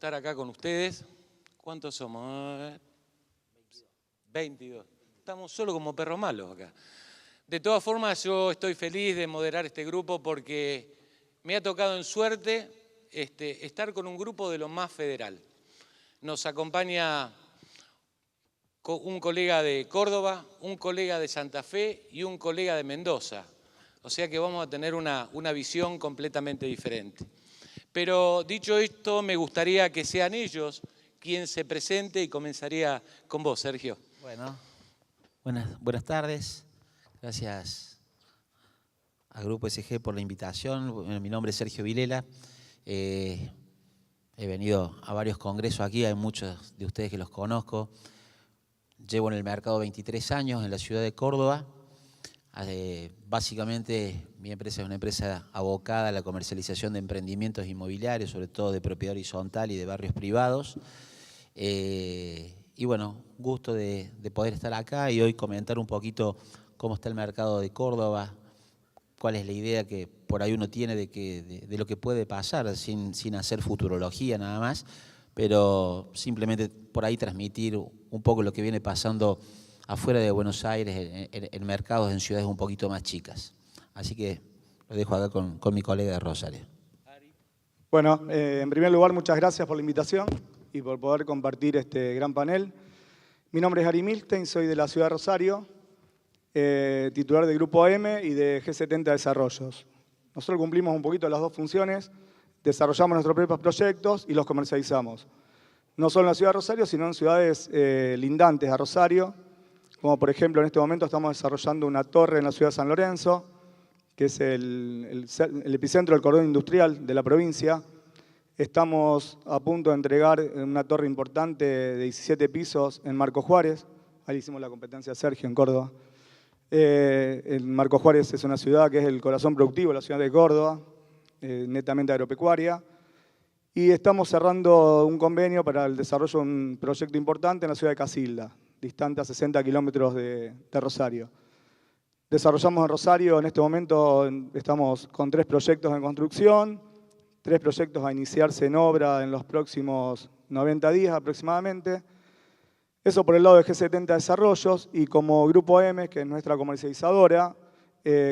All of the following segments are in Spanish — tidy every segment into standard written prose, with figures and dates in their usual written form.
estar acá con ustedes. ¿Cuántos somos? 22. Estamos solo como perros malos acá. De todas formas, yo estoy feliz de moderar este grupo porque me ha tocado en suerte estar con un grupo de lo más federal. Nos acompaña un colega de Córdoba, un colega de Santa Fe y un colega de Mendoza. O sea que vamos a tener una visión completamente diferente. Pero dicho esto, me gustaría que sean ellos quien se presente y comenzaría con vos, Sergio. Bueno, buenas tardes. Gracias al Grupo SG por la invitación. Bueno, mi nombre es Sergio Vilela. He venido a varios congresos aquí, hay muchos de ustedes que los conozco. Llevo en el mercado 23 años en la ciudad de Córdoba. Básicamente mi empresa es una empresa abocada a la comercialización de emprendimientos inmobiliarios, sobre todo de propiedad horizontal y de barrios privados. Y bueno, gusto de poder estar acá y hoy comentar un poquito cómo está el mercado de Córdoba, cuál es la idea que por ahí uno tiene de lo que puede pasar sin hacer futurología nada más, pero simplemente por ahí transmitir un poco lo que viene pasando afuera de Buenos Aires, en mercados, en ciudades un poquito más chicas. Así que lo dejo acá con mi colega de Rosario. Bueno, en primer lugar, muchas gracias por la invitación y por poder compartir este gran panel. Mi nombre es Ari Milstein, soy de la ciudad de Rosario, titular del Grupo M y de G70 Desarrollos. Nosotros cumplimos un poquito las dos funciones, desarrollamos nuestros propios proyectos y los comercializamos. No solo en la ciudad de Rosario, sino en ciudades lindantes a Rosario, como por ejemplo en este momento estamos desarrollando una torre en la ciudad de San Lorenzo, que es el epicentro del cordón industrial de la provincia. Estamos a punto de entregar una torre importante de 17 pisos en Marco Juárez. Ahí hicimos la competencia a Sergio en Córdoba. Marco Juárez es una ciudad que es el corazón productivo de la ciudad de Córdoba, netamente agropecuaria. Y estamos cerrando un convenio para el desarrollo de un proyecto importante en la ciudad de Casilda, distante a 60 kilómetros de Rosario. Desarrollamos en Rosario, en este momento estamos con 3 proyectos en construcción, 3 proyectos a iniciarse en obra en los próximos 90 días aproximadamente. Eso por el lado de G70 Desarrollos y como Grupo M, que es nuestra comercializadora,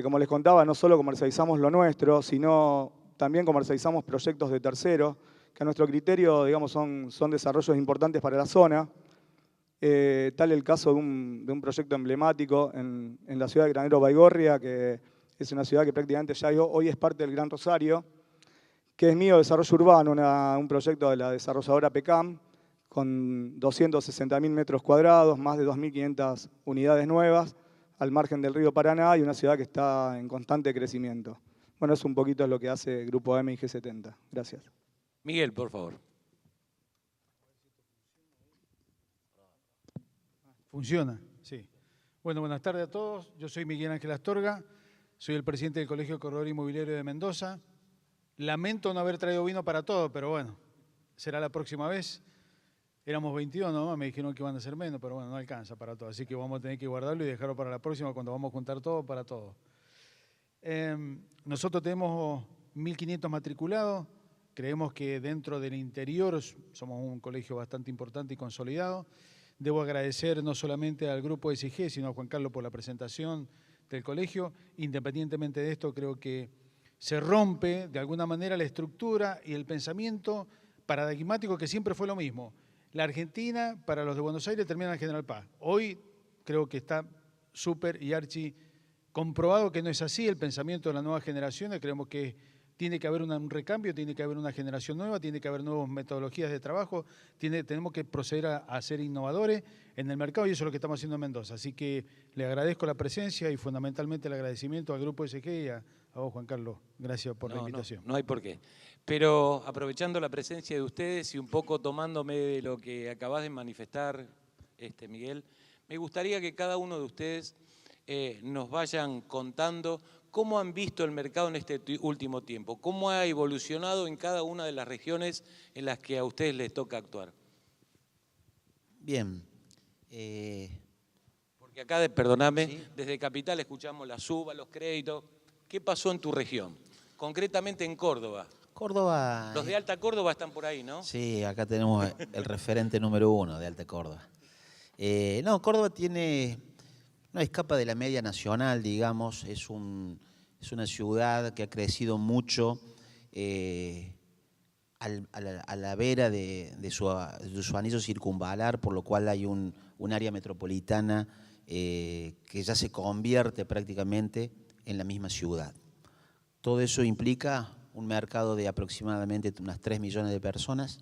como les contaba, no solo comercializamos lo nuestro, sino también comercializamos proyectos de terceros, que a nuestro criterio, digamos, son desarrollos importantes para la zona. Tal el caso de un proyecto emblemático en la ciudad de Granero Baigorria, que es una ciudad que prácticamente ya hoy es parte del Gran Rosario, que es mío Desarrollo Urbano, un proyecto de la desarrolladora PECAM, con 260.000 metros cuadrados, más de 2.500 unidades nuevas, al margen del río Paraná, y una ciudad que está en constante crecimiento. Bueno, es un poquito lo que hace Grupo M y G70. Gracias. Miguel, por favor. Funciona, sí. Bueno, buenas tardes a todos. Yo soy Miguel Ángel Astorga, soy el presidente del Colegio Corredor Inmobiliario de Mendoza. Lamento no haber traído vino para todo, pero bueno, será la próxima vez. Éramos 22 nomás, me dijeron que iban a ser menos, pero bueno, no alcanza para todo. Así que vamos a tener que guardarlo y dejarlo para la próxima cuando vamos a juntar todo para todo. Nosotros tenemos 1.500 matriculados. Creemos que dentro del interior somos un colegio bastante importante y consolidado. Debo agradecer no solamente al Grupo SG, sino a Juan Carlos por la presentación del colegio. Independientemente de esto, creo que se rompe de alguna manera la estructura y el pensamiento paradigmático que siempre fue lo mismo. La Argentina, para los de Buenos Aires, termina en General Paz. Hoy creo que está súper y archi comprobado que no es así el pensamiento de las nuevas generaciones. Creemos que tiene que haber un recambio, tiene que haber una generación nueva, tiene que haber nuevas metodologías de trabajo, tenemos que proceder a ser innovadores en el mercado y eso es lo que estamos haciendo en Mendoza. Así que le agradezco la presencia y fundamentalmente el agradecimiento al Grupo SG y a vos, Juan Carlos. Gracias por la invitación. No hay por qué. Pero aprovechando la presencia de ustedes y un poco tomándome de lo que acabas de manifestar, Miguel, me gustaría que cada uno de ustedes nos vayan contando cómo han visto el mercado en este último tiempo, cómo ha evolucionado en cada una de las regiones en las que a ustedes les toca actuar. Bien. Porque acá, perdóname, ¿sí? Desde Capital escuchamos la suba, los créditos. ¿Qué pasó en tu región? Concretamente en Córdoba. Córdoba. Los de Alta Córdoba están por ahí, ¿no? Sí, acá tenemos el referente número 1 de Alta Córdoba. No, Córdoba no escapa de la media nacional, digamos. Es una ciudad que ha crecido mucho a la vera de su anillo circunvalar, por lo cual hay un área metropolitana que ya se convierte prácticamente en la misma ciudad. Todo eso implica un mercado de aproximadamente unas 3 millones de personas,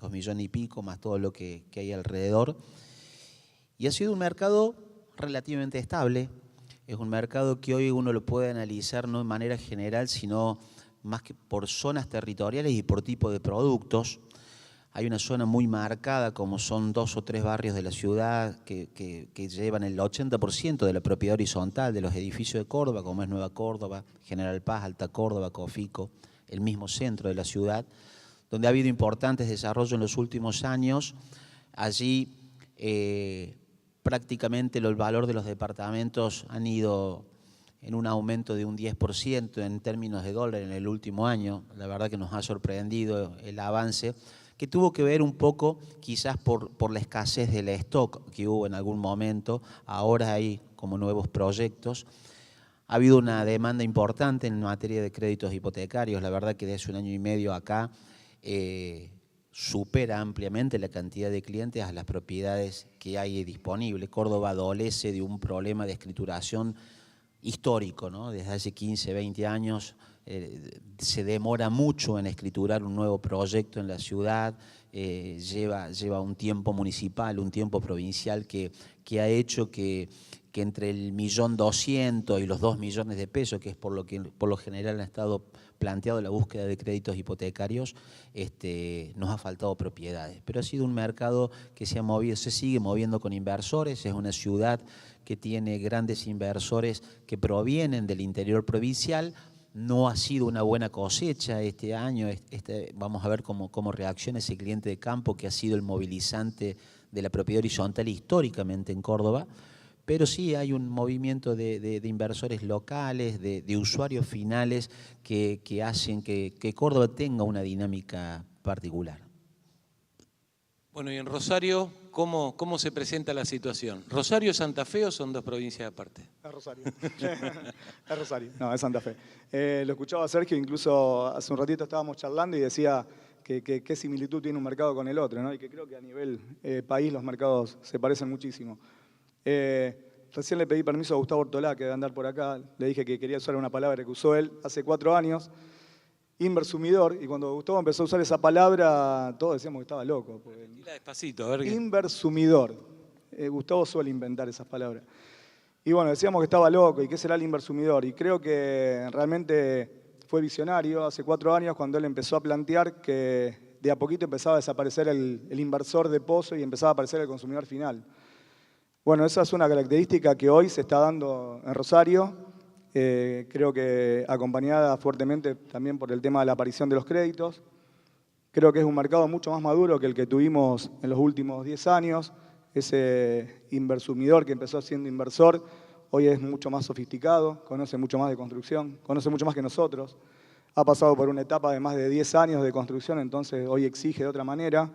2 millones y pico, más todo lo que hay alrededor. Y ha sido un mercado relativamente estable. Es un mercado que hoy uno lo puede analizar no de manera general, sino más que por zonas territoriales y por tipo de productos. Hay una zona muy marcada, como son 2 o 3 barrios de la ciudad que llevan el 80% de la propiedad horizontal de los edificios de Córdoba, como es Nueva Córdoba, General Paz, Alta Córdoba, Cofico, el mismo centro de la ciudad, donde ha habido importantes desarrollos en los últimos años. Allí prácticamente el valor de los departamentos han ido en un aumento de un 10% en términos de dólar en el último año. La verdad que nos ha sorprendido el avance, que tuvo que ver un poco quizás por la escasez del stock que hubo en algún momento. Ahora hay como nuevos proyectos. Ha habido una demanda importante en materia de créditos hipotecarios. La verdad que desde un año y medio acá supera ampliamente la cantidad de clientes a las propiedades que hay disponibles. Córdoba adolece de un problema de escrituración histórico, ¿no? Desde hace 15, 20 años se demora mucho en escriturar un nuevo proyecto en la ciudad, lleva un tiempo municipal, un tiempo provincial que ha hecho que entre el 1.200.000 y los 2 millones de pesos, que es por lo general ha estado planteado la búsqueda de créditos hipotecarios, nos ha faltado propiedades. Pero ha sido un mercado que se sigue moviendo con inversores. Es una ciudad que tiene grandes inversores que provienen del interior provincial. No ha sido una buena cosecha este año. Vamos a ver cómo reacciona ese cliente de campo que ha sido el movilizante de la propiedad horizontal históricamente en Córdoba. Pero sí hay un movimiento de inversores locales, de usuarios finales que hacen que Córdoba tenga una dinámica particular. Bueno, y en Rosario, ¿cómo se presenta la situación? ¿Rosario, Santa Fe o son dos provincias aparte? Es Rosario. Es Rosario, no, es Santa Fe. Lo escuchaba Sergio, incluso hace un ratito estábamos charlando y decía que qué similitud tiene un mercado con el otro, ¿no? Y que creo que a nivel país los mercados se parecen muchísimo. Recién le pedí permiso a Gustavo Ortolá, que debe andar por acá. Le dije que quería usar una palabra que usó él hace 4 años, inversumidor. Y cuando Gustavo empezó a usar esa palabra, todos decíamos que estaba loco. Dila despacito, a ver qué. Inversumidor. Gustavo suele inventar esas palabras. Y bueno, decíamos que estaba loco. ¿Y qué será el inversumidor? Y creo que realmente fue visionario hace 4 años cuando él empezó a plantear que de a poquito empezaba a desaparecer el inversor de pozo y empezaba a aparecer el consumidor final. Bueno, esa es una característica que hoy se está dando en Rosario, creo que acompañada fuertemente también por el tema de la aparición de los créditos. Creo que es un mercado mucho más maduro que el que tuvimos en los últimos 10 años. Ese inversumidor que empezó siendo inversor, hoy es mucho más sofisticado, conoce mucho más de construcción, conoce mucho más que nosotros. Ha pasado por una etapa de más de 10 años de construcción, entonces hoy exige de otra manera.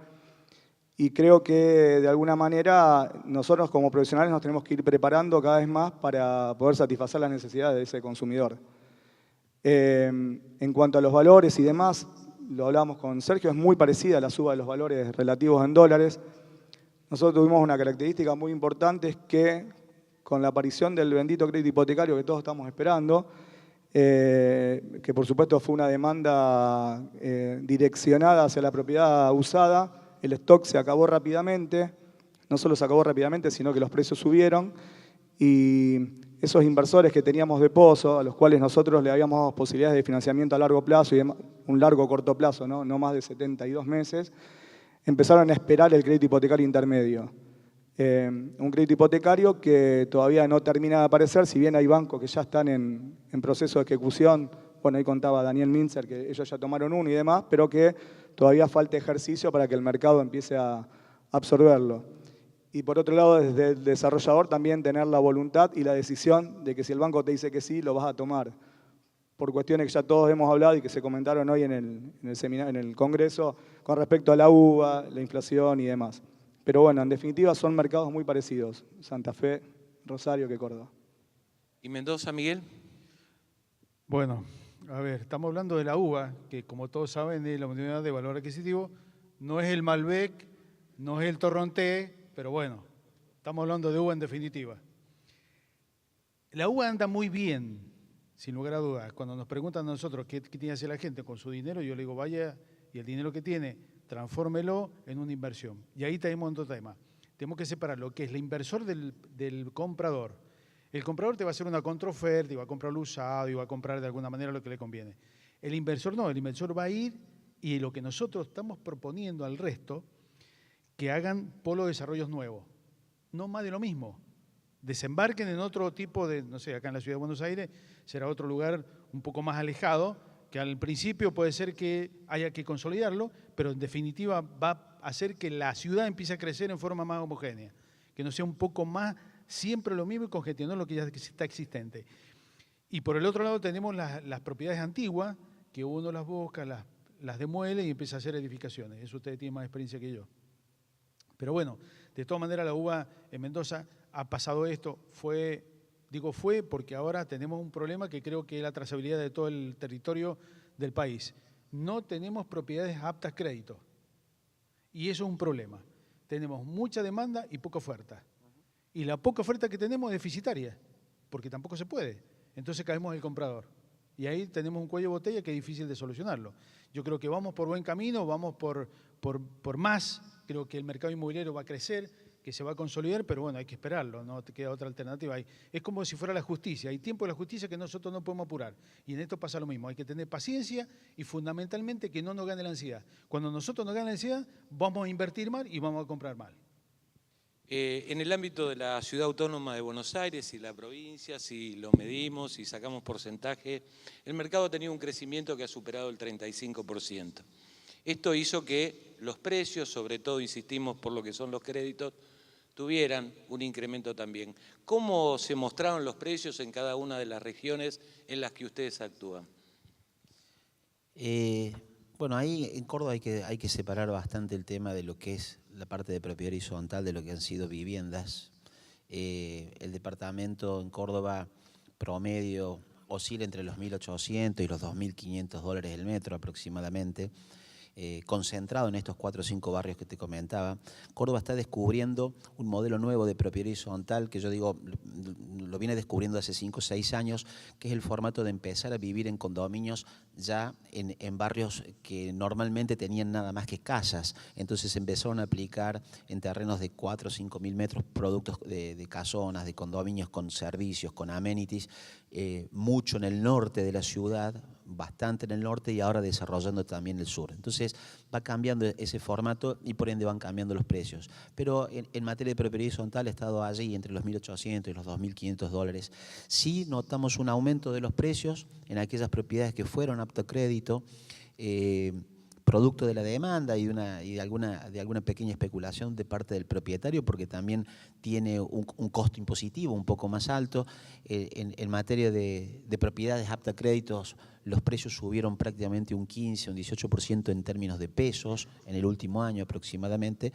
Y creo que de alguna manera nosotros como profesionales nos tenemos que ir preparando cada vez más para poder satisfacer las necesidades de ese consumidor. En cuanto a los valores y demás, lo hablábamos con Sergio, es muy parecida a la suba de los valores relativos en dólares. Nosotros tuvimos una característica muy importante, es que con la aparición del bendito crédito hipotecario que todos estamos esperando, que por supuesto fue una demanda direccionada hacia la propiedad usada, el stock se acabó rápidamente, no solo se acabó rápidamente, sino que los precios subieron y esos inversores que teníamos de pozo, a los cuales nosotros le habíamos dado posibilidades de financiamiento a largo plazo y un largo corto plazo, no más de 72 meses, empezaron a esperar el crédito hipotecario intermedio. Un crédito hipotecario que todavía no termina de aparecer, si bien hay bancos que ya están en proceso de ejecución. Bueno, ahí contaba Daniel Minzer que ellos ya tomaron uno y demás, pero que todavía falta ejercicio para que el mercado empiece a absorberlo. Y por otro lado, desde el desarrollador también tener la voluntad y la decisión de que si el banco te dice que sí, lo vas a tomar. por cuestiones que ya todos hemos hablado y que se comentaron hoy en el seminario, en el Congreso, con respecto a la uva, la inflación y demás. Pero bueno, en definitiva son mercados muy parecidos, Santa Fe, Rosario que Córdoba. ¿Y Mendoza, Miguel? Bueno, a ver, estamos hablando de la uva, que como todos saben es la unidad de valor adquisitivo, no es el Malbec, no es el Torrontés, pero bueno, estamos hablando de uva en definitiva. La uva anda muy bien, sin lugar a dudas. Cuando nos preguntan a nosotros qué tiene que hacer la gente con su dinero, yo le digo, vaya, y el dinero que tiene, transfórmelo en una inversión. Y ahí tenemos otro tema. Tenemos que separar lo que es el inversor del comprador. El comprador te va a hacer una contraoferta, y va a comprar lo usado, y va a comprar de alguna manera lo que le conviene. El inversor no, el inversor va a ir y lo que nosotros estamos proponiendo al resto, que hagan polo de desarrollos nuevos. No más de lo mismo. Desembarquen en otro tipo de, no sé, acá en la ciudad de Buenos Aires será otro lugar un poco más alejado, que al principio puede ser que haya que consolidarlo, pero en definitiva va a hacer que la ciudad empiece a crecer en forma más homogénea, que no sea un poco más siempre lo mismo y congestionar lo que ya está existente. Y por el otro lado tenemos las propiedades antiguas, que uno las busca, las demuele y empieza a hacer edificaciones. Eso ustedes tienen más experiencia que yo. Pero bueno, de todas maneras la uva en Mendoza ha pasado esto, fue porque ahora tenemos un problema que creo que es la trazabilidad de todo el territorio del país. No tenemos propiedades aptas a crédito. Y eso es un problema. Tenemos mucha demanda y poca oferta. Y la poca oferta que tenemos es deficitaria, porque tampoco se puede. Entonces caemos en el comprador. Y ahí tenemos un cuello de botella que es difícil de solucionarlo. Yo creo que vamos por buen camino, vamos por más. Creo que el mercado inmobiliario va a crecer, que se va a consolidar, pero bueno, hay que esperarlo, no te queda otra alternativa. Es como si fuera la justicia, hay tiempo de la justicia que nosotros no podemos apurar. Y en esto pasa lo mismo, hay que tener paciencia y fundamentalmente que no nos gane la ansiedad. Cuando nosotros nos gane la ansiedad, vamos a invertir mal y vamos a comprar mal. En el ámbito de la ciudad autónoma de Buenos Aires y la provincia, si lo medimos y sacamos porcentaje, el mercado ha tenido un crecimiento que ha superado el 35%. Esto hizo que los precios, sobre todo insistimos por lo que son los créditos, tuvieran un incremento también. ¿Cómo se mostraron los precios en cada una de las regiones en las que ustedes actúan? Bueno, ahí en Córdoba hay que separar bastante el tema de lo que es la parte de propiedad horizontal de lo que han sido viviendas. El departamento en Córdoba promedio oscila entre los 1.800 y los 2.500 dólares el metro aproximadamente. Concentrado en estos 4 o 5 barrios que te comentaba. Córdoba está descubriendo un modelo nuevo de propiedad horizontal que yo digo, lo viene descubriendo hace 5 o 6 años, que es el formato de empezar a vivir en condominios ya en barrios que normalmente tenían nada más que casas. Entonces empezaron a aplicar en terrenos de 4 o 5 mil metros productos de casonas, de condominios con servicios, con amenities, mucho en el norte de la ciudad, bastante en el norte y ahora desarrollando también el sur. Entonces va cambiando ese formato y por ende van cambiando los precios. Pero en materia de propiedad horizontal ha estado allí entre los 1.800 y los 2.500 dólares. Sí notamos un aumento de los precios en aquellas propiedades que fueron aptas a crédito, producto de la demanda y de alguna pequeña especulación de parte del propietario, porque también tiene un costo impositivo un poco más alto. En materia de propiedades aptas a créditos, los precios subieron prácticamente un 15, un 18% en términos de pesos en el último año aproximadamente,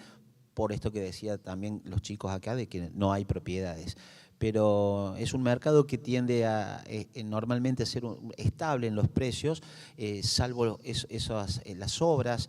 por esto que decía también los chicos acá de que no hay propiedades. Pero es un mercado que tiende a normalmente a ser estable en los precios, salvo las obras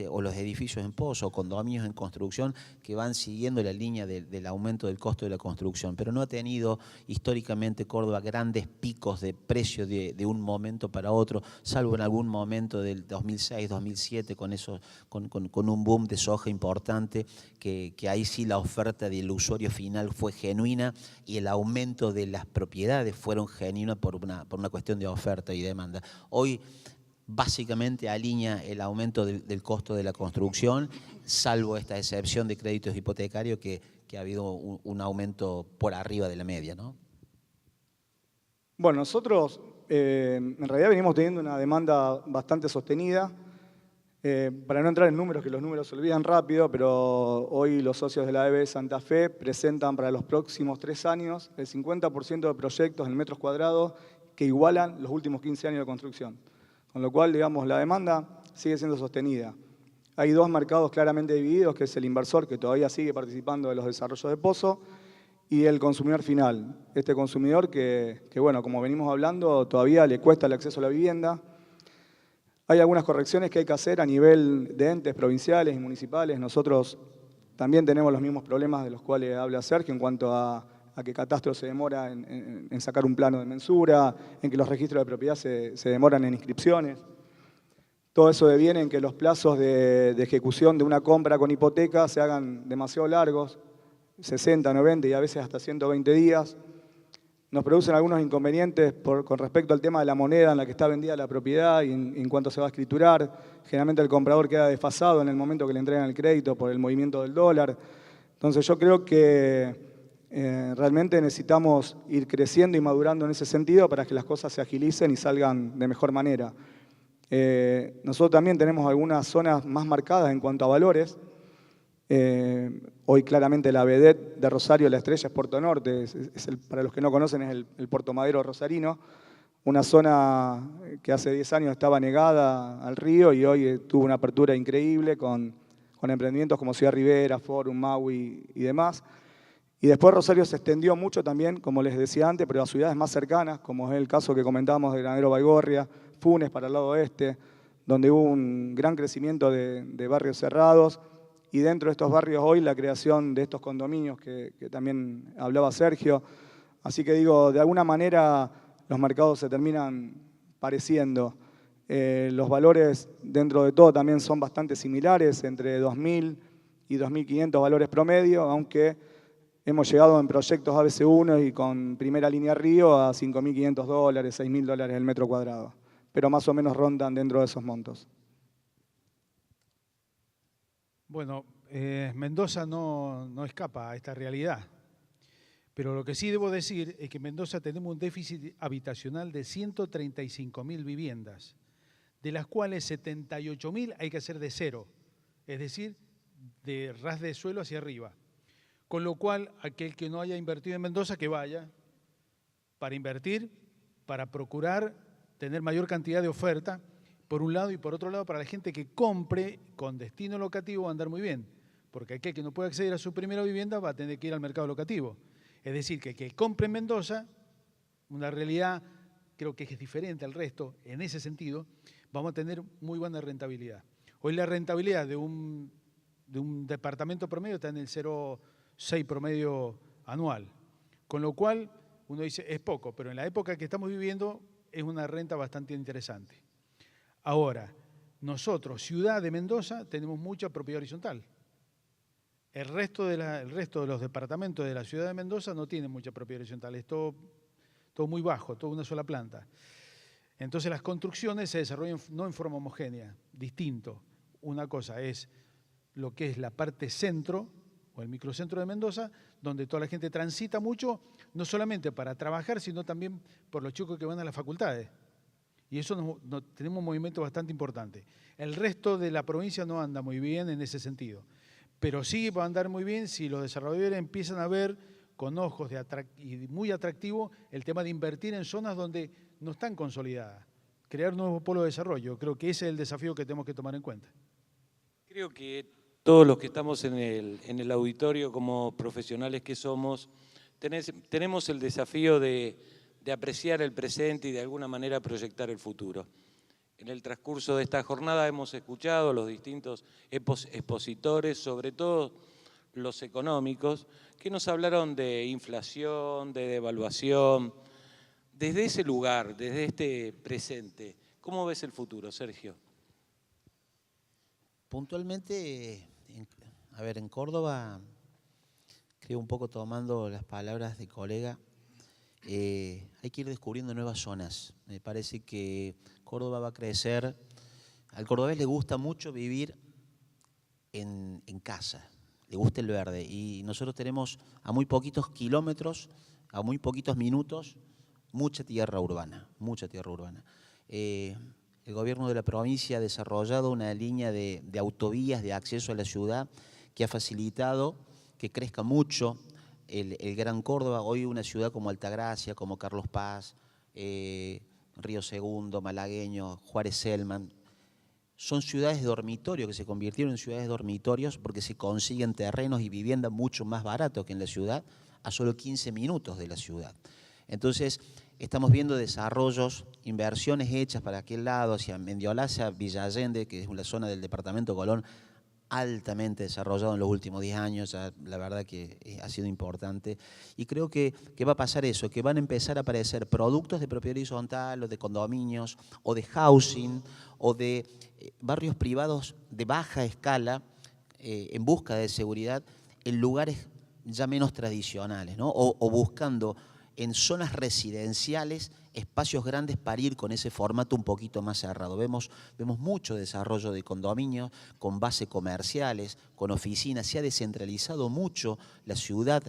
o los edificios en pozo o condominios en construcción que van siguiendo la línea del aumento del costo de la construcción. Pero no ha tenido históricamente Córdoba grandes picos de precio de un momento para otro, salvo en algún momento del 2006, 2007 con un boom de soja importante, que ahí sí la oferta del usuario final fue genuina y el aumento de las propiedades fueron genuinas por una cuestión de oferta y demanda. Hoy básicamente alinea el aumento del costo de la construcción, salvo esta excepción de créditos hipotecarios que ha habido un aumento por arriba de la media, ¿no? Bueno, nosotros en realidad venimos teniendo una demanda bastante sostenida. Para no entrar en números, que los números se olvidan rápido, pero hoy los socios de la EB Santa Fe presentan para los próximos 3 años el 50% de proyectos en metros cuadrados que igualan los últimos 15 años de construcción. Con lo cual, digamos, la demanda sigue siendo sostenida. Hay dos mercados claramente divididos, que es el inversor, que todavía sigue participando de los desarrollos de pozo, y el consumidor final. Este consumidor que bueno, como venimos hablando, todavía le cuesta el acceso a la vivienda. Hay algunas correcciones que hay que hacer a nivel de entes provinciales y municipales. Nosotros también tenemos los mismos problemas de los cuales habla Sergio en cuanto a que Catastro se demora en sacar un plano de mensura, en que los registros de propiedad se demoran en inscripciones. Todo eso deviene en que los plazos de ejecución de una compra con hipoteca se hagan demasiado largos, 60, 90 y a veces hasta 120 días. Nos producen algunos inconvenientes con respecto al tema de la moneda en la que está vendida la propiedad y en cuanto se va a escriturar. Generalmente el comprador queda desfasado en el momento que le entregan el crédito por el movimiento del dólar. Entonces yo creo que realmente necesitamos ir creciendo y madurando en ese sentido para que las cosas se agilicen y salgan de mejor manera. Nosotros también tenemos algunas zonas más marcadas en cuanto a valores. Hoy claramente la vedette de Rosario, la estrella, es Puerto Norte, para los que no conocen es el Puerto Madero rosarino, una zona que hace 10 años estaba negada al río y hoy tuvo una apertura increíble con emprendimientos como Ciudad Rivera, Forum, Maui y demás. Y después Rosario se extendió mucho también, como les decía antes, pero a ciudades más cercanas, como es el caso que comentábamos de Granadero Baigorria, Funes para el lado oeste, donde hubo un gran crecimiento de barrios cerrados. Y dentro de estos barrios hoy la creación de estos condominios que también hablaba Sergio. Así que digo, de alguna manera los mercados se terminan pareciendo. Los valores dentro de todo también son bastante similares, entre 2.000 y 2.500 valores promedio, aunque hemos llegado en proyectos ABC1 y con primera línea Río a $5.500, $6.000 el metro cuadrado. Pero más o menos rondan dentro de esos montos. Bueno, Mendoza no escapa a esta realidad, pero lo que sí debo decir es que en Mendoza tenemos un déficit habitacional de 135.000 viviendas, de las cuales 78.000 hay que hacer de cero, es decir, de ras de suelo hacia arriba. Con lo cual, aquel que no haya invertido en Mendoza, que vaya para invertir, para procurar tener mayor cantidad de oferta, por un lado, y por otro lado, para la gente que compre con destino locativo va a andar muy bien, porque aquel que no puede acceder a su primera vivienda va a tener que ir al mercado locativo. Es decir, que el que compre en Mendoza, una realidad creo que es diferente al resto, en ese sentido, vamos a tener muy buena rentabilidad. Hoy la rentabilidad de un departamento promedio está en el 0,6 promedio anual, con lo cual uno dice es poco, pero en la época que estamos viviendo es una renta bastante interesante. Ahora, nosotros, ciudad de Mendoza, tenemos mucha propiedad horizontal. El resto de los departamentos de la ciudad de Mendoza no tienen mucha propiedad horizontal, es todo muy bajo, todo una sola planta. Entonces las construcciones se desarrollan no en forma homogénea, distinto. Una cosa es lo que es la parte centro o el microcentro de Mendoza, donde toda la gente transita mucho, no solamente para trabajar, sino también por los chicos que van a las facultades. Y eso tenemos un movimiento bastante importante. El resto de la provincia no anda muy bien en ese sentido. Pero sí va a andar muy bien si los desarrolladores empiezan a ver con ojos y muy atractivo el tema de invertir en zonas donde no están consolidadas. Crear nuevos polos de desarrollo. Creo que ese es el desafío que tenemos que tomar en cuenta. Creo que todos los que estamos en el auditorio como profesionales que somos, tenemos el desafío de apreciar el presente y de alguna manera proyectar el futuro. En el transcurso de esta jornada hemos escuchado a los distintos expositores, sobre todo los económicos, que nos hablaron de inflación, de devaluación. Desde ese lugar, desde este presente, ¿cómo ves el futuro, Sergio? Puntualmente, en Córdoba, creo un poco tomando las palabras de colega, hay que ir descubriendo nuevas zonas. Me parece que Córdoba va a crecer. Al cordobés le gusta mucho vivir en casa, le gusta el verde. Y nosotros tenemos a muy poquitos kilómetros, a muy poquitos minutos, mucha tierra urbana, mucha tierra urbana. El gobierno de la provincia ha desarrollado una línea de autovías de acceso a la ciudad que ha facilitado que crezca mucho el Gran Córdoba. Hoy una ciudad como Altagracia, como Carlos Paz, Río Segundo, Malagueño, Juárez Selman. Son ciudades dormitorio que se convirtieron en ciudades dormitorios porque se consiguen terrenos y vivienda mucho más baratos que en la ciudad, a solo 15 minutos de la ciudad. Entonces, estamos viendo desarrollos, inversiones hechas para aquel lado, hacia Mendiolaza, Villa Allende, que es una zona del departamento Colón, altamente desarrollado en los últimos 10 años, la verdad que ha sido importante. Y creo que va a pasar eso, que van a empezar a aparecer productos de propiedad horizontal o de condominios o de housing o de barrios privados de baja escala en busca de seguridad en lugares ya menos tradicionales, ¿no? O buscando en zonas residenciales espacios grandes para ir con ese formato un poquito más cerrado. Vemos mucho desarrollo de condominios con bases comerciales, con oficinas. Se ha descentralizado mucho la ciudad.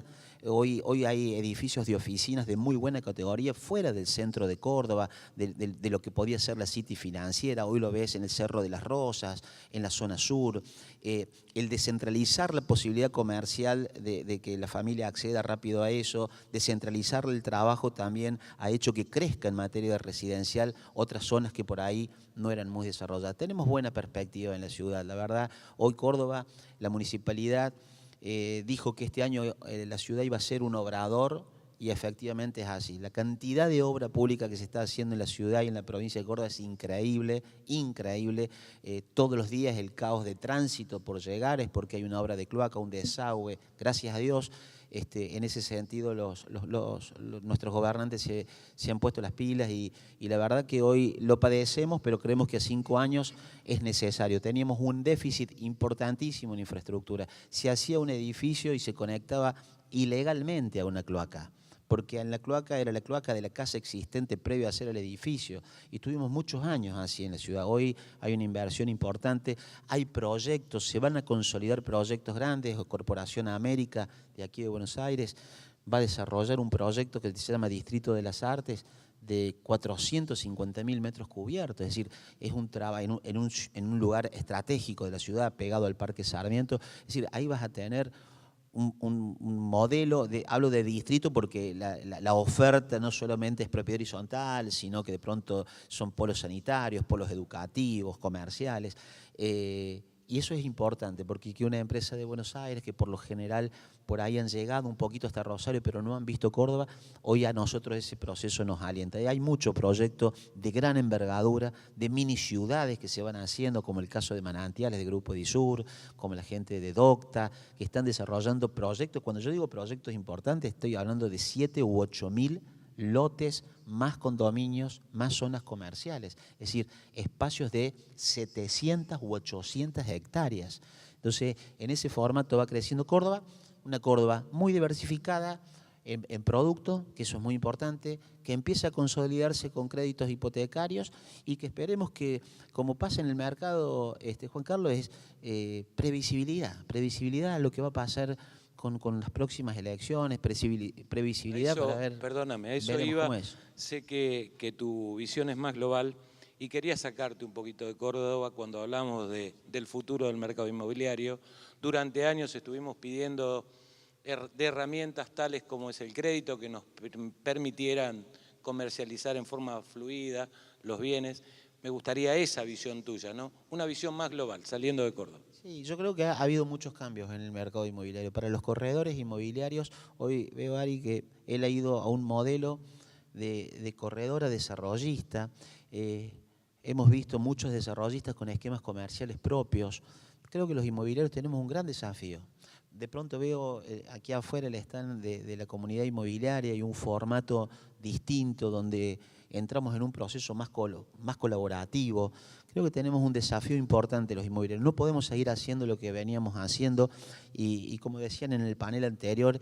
Hoy hay edificios de oficinas de muy buena categoría fuera del centro de Córdoba, de lo que podía ser la City financiera. Hoy lo ves en el Cerro de las Rosas, en la zona sur. El descentralizar la posibilidad comercial de que la familia acceda rápido a eso, descentralizar el trabajo también ha hecho que crezca en materia de residencial otras zonas que por ahí no eran muy desarrolladas. Tenemos buena perspectiva en la ciudad, la verdad. Hoy Córdoba, la municipalidad dijo que este año la ciudad iba a ser un obrador y efectivamente es así. La cantidad de obra pública que se está haciendo en la ciudad y en la provincia de Córdoba es increíble, increíble. Todos los días el caos de tránsito por llegar es porque hay una obra de cloaca, un desagüe, gracias a Dios. En ese sentido nuestros gobernantes se han puesto las pilas y la verdad que hoy lo padecemos, pero creemos que a 5 años es necesario. Teníamos un déficit importantísimo en infraestructura. Se hacía un edificio y se conectaba ilegalmente a una cloaca, porque en la cloaca era la cloaca de la casa existente previo a hacer el edificio, y tuvimos muchos años así en la ciudad. Hoy hay una inversión importante, hay proyectos, se van a consolidar proyectos grandes. Corporación América, de aquí de Buenos Aires, va a desarrollar un proyecto que se llama Distrito de las Artes, de 450.000 metros cubiertos, es decir, es un trabajo en un lugar estratégico de la ciudad, pegado al Parque Sarmiento. Es decir, ahí vas a tener un modelo, hablo de distrito porque la oferta no solamente es propiedad horizontal, sino que de pronto son polos sanitarios, polos educativos, comerciales. Y eso es importante, porque que una empresa de Buenos Aires, que por lo general por ahí han llegado un poquito hasta Rosario, pero no han visto Córdoba, hoy a nosotros ese proceso nos alienta. Y hay muchos proyectos de gran envergadura, de mini ciudades que se van haciendo, como el caso de Manantiales, de Grupo Edisur, como la gente de Docta, que están desarrollando proyectos. Cuando yo digo proyectos importantes, estoy hablando de 7 u 8 mil lotes, más condominios, más zonas comerciales, es decir, espacios de 700 u 800 hectáreas. Entonces, en ese formato va creciendo Córdoba, una Córdoba muy diversificada en producto, que eso es muy importante, que empieza a consolidarse con créditos hipotecarios y que esperemos que, como pasa en el mercado, Juan Carlos, es previsibilidad a lo que va a pasar con las próximas elecciones, previsibilidad eso, para ver. Perdóname, a eso iba. Sé que tu visión es más global y quería sacarte un poquito de Córdoba cuando hablamos del futuro del mercado inmobiliario. Durante años estuvimos pidiendo de herramientas tales como es el crédito que nos permitieran comercializar en forma fluida los bienes. Me gustaría esa visión tuya, ¿no? Una visión más global, saliendo de Córdoba. Sí, yo creo que ha habido muchos cambios en el mercado inmobiliario. Para los corredores inmobiliarios, hoy veo, Ari, que él ha ido a un modelo de corredora desarrollista. Hemos visto muchos desarrollistas con esquemas comerciales propios. Creo que los inmobiliarios tenemos un gran desafío. De pronto veo aquí afuera el stand de la comunidad inmobiliaria y un formato distinto donde entramos en un proceso más colaborativo. Creo que tenemos un desafío importante los inmobiliarios. No podemos seguir haciendo lo que veníamos haciendo y como decían en el panel anterior,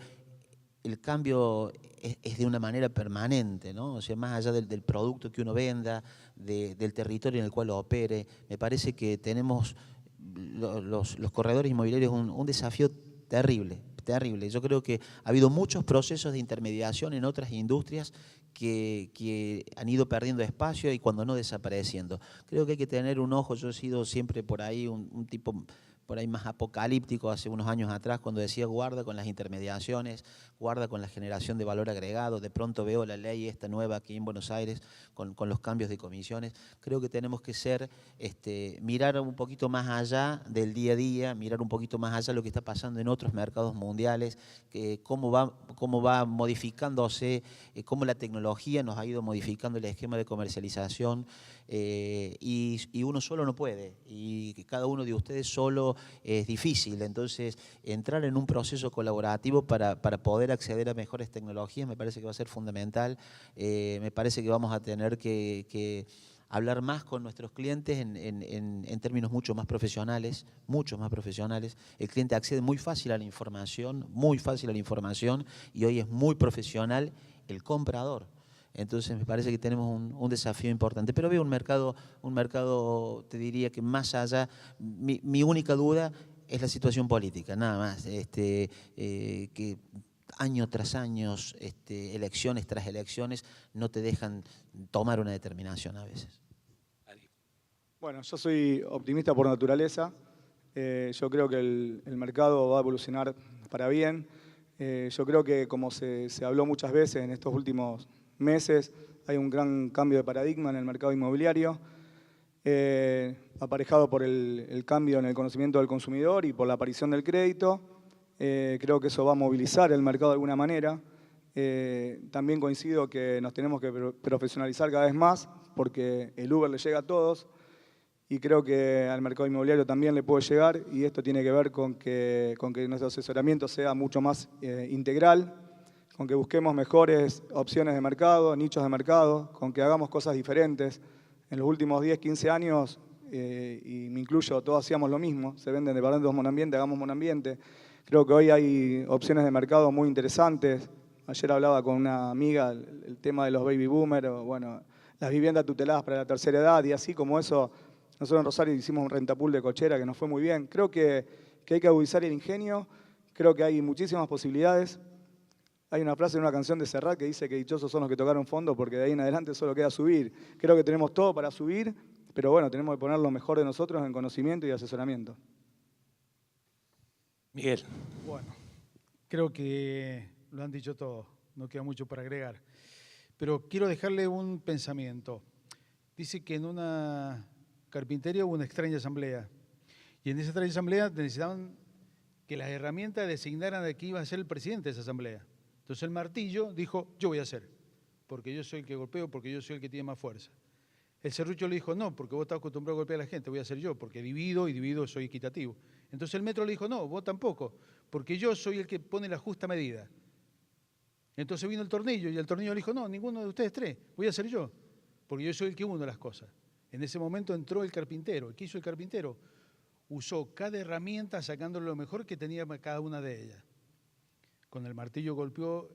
el cambio es de una manera permanente, ¿no? O sea, más allá del producto que uno venda, del territorio en el cual opere, me parece que tenemos los corredores inmobiliarios un desafío terrible, terrible. Yo creo que ha habido muchos procesos de intermediación en otras industrias que han ido perdiendo espacio y cuando no desapareciendo. Creo que hay que tener un ojo. Yo he sido siempre por ahí un tipo por ahí más apocalíptico hace unos años atrás, cuando decía guarda con las intermediaciones, guarda con la generación de valor agregado. De pronto veo la ley esta nueva aquí en Buenos Aires con los cambios de comisiones. Creo que tenemos que mirar un poquito más allá del día a día, mirar un poquito más allá de lo que está pasando en otros mercados mundiales, cómo va modificándose, cómo la tecnología nos ha ido modificando el esquema de comercialización, y uno solo no puede, y cada uno de ustedes solo es difícil. Entonces, entrar en un proceso colaborativo para poder acceder a mejores tecnologías me parece que va a ser fundamental. Me parece que vamos a tener que hablar más con nuestros clientes en términos mucho más profesionales, El cliente accede muy fácil a la información, y hoy es muy profesional el comprador. Entonces me parece que tenemos un desafío importante. Pero veo un mercado, te diría que más allá, mi única duda es la situación política, nada más. Que año tras año, elecciones tras elecciones, no te dejan tomar una determinación a veces. Bueno, yo soy optimista por naturaleza. Yo creo que el mercado va a evolucionar para bien. Yo creo que, como se habló muchas veces en estos últimos meses, hay un gran cambio de paradigma en el mercado inmobiliario, aparejado por el cambio en el conocimiento del consumidor y por la aparición del crédito. Creo que eso va a movilizar el mercado de alguna manera. También coincido que nos tenemos que profesionalizar cada vez más, porque el Uber le llega a todos, y creo que al mercado inmobiliario también le puede llegar, y esto tiene que ver con que nuestro asesoramiento sea mucho más integral, con que busquemos mejores opciones de mercado, nichos de mercado, con que hagamos cosas diferentes. En los últimos 10, 15 años, y me incluyo, todos hacíamos lo mismo: se venden departamentos monoambiente, hagamos monoambiente. Creo que hoy hay opciones de mercado muy interesantes. Ayer hablaba con una amiga el tema de los baby boomers, o bueno, las viviendas tuteladas para la tercera edad, y así como eso, nosotros en Rosario hicimos un rentapool de cochera que nos fue muy bien. Creo que hay que agudizar el ingenio, creo que hay muchísimas posibilidades. Hay una frase en una canción de Serrat que dice que dichosos son los que tocaron fondo, porque de ahí en adelante solo queda subir. Creo que tenemos todo para subir, pero bueno, tenemos que poner lo mejor de nosotros en conocimiento y asesoramiento. Miguel. Bueno, creo que lo han dicho todo, no queda mucho para agregar. Pero quiero dejarle un pensamiento. Dice que en una carpintería hubo una extraña asamblea, y en esa extraña asamblea necesitaban que las herramientas designaran a quién iba a ser el presidente de esa asamblea. Entonces el martillo dijo: yo voy a ser, porque yo soy el que golpeo, porque yo soy el que tiene más fuerza. El serrucho le dijo: no, porque vos estás acostumbrado a golpear a la gente, voy a ser yo, porque divido y divido, soy equitativo. Entonces el metro le dijo: no, vos tampoco, porque yo soy el que pone la justa medida. Entonces vino el tornillo, y el tornillo le dijo: no, ninguno de ustedes tres, voy a ser yo, porque yo soy el que uno las cosas. En ese momento entró el carpintero. ¿Qué hizo el carpintero? Usó cada herramienta sacándole lo mejor que tenía cada una de ellas. Con el martillo golpeó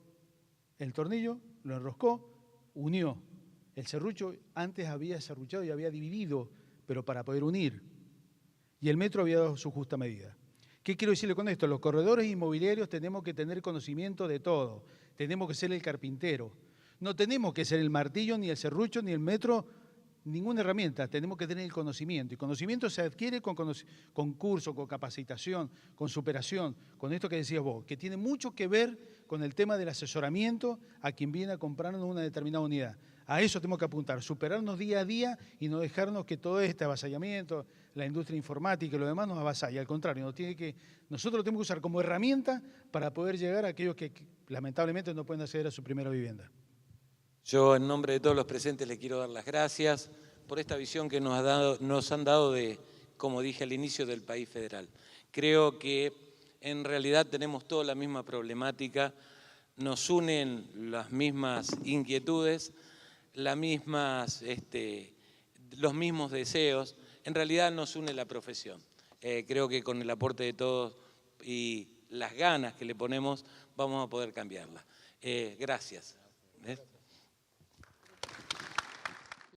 el tornillo, lo enroscó, unió. El serrucho antes había serruchado y había dividido, pero para poder unir. Y el metro había dado su justa medida. ¿Qué quiero decirle con esto? Los corredores inmobiliarios tenemos que tener conocimiento de todo. Tenemos que ser el carpintero. No tenemos que ser el martillo, ni el serrucho, ni el metro, ninguna herramienta. Tenemos que tener el conocimiento. Y conocimiento se adquiere con curso, con capacitación, con superación, con esto que decías vos, que tiene mucho que ver con el tema del asesoramiento a quien viene a comprarnos una determinada unidad. A eso tenemos que apuntar, superarnos día a día y no dejarnos que todo este avasallamiento, la industria informática y lo demás nos avasalle. Al contrario, nosotros lo tenemos que usar como herramienta para poder llegar a aquellos que lamentablemente no pueden acceder a su primera vivienda. Yo, en nombre de todos los presentes, le quiero dar las gracias por esta visión que nos han dado de, como dije al inicio, del país federal. Creo que en realidad tenemos toda la misma problemática, nos unen las mismas inquietudes, los mismos deseos. En realidad nos une la profesión. Creo que con el aporte de todos y las ganas que le ponemos vamos a poder cambiarla. Gracias.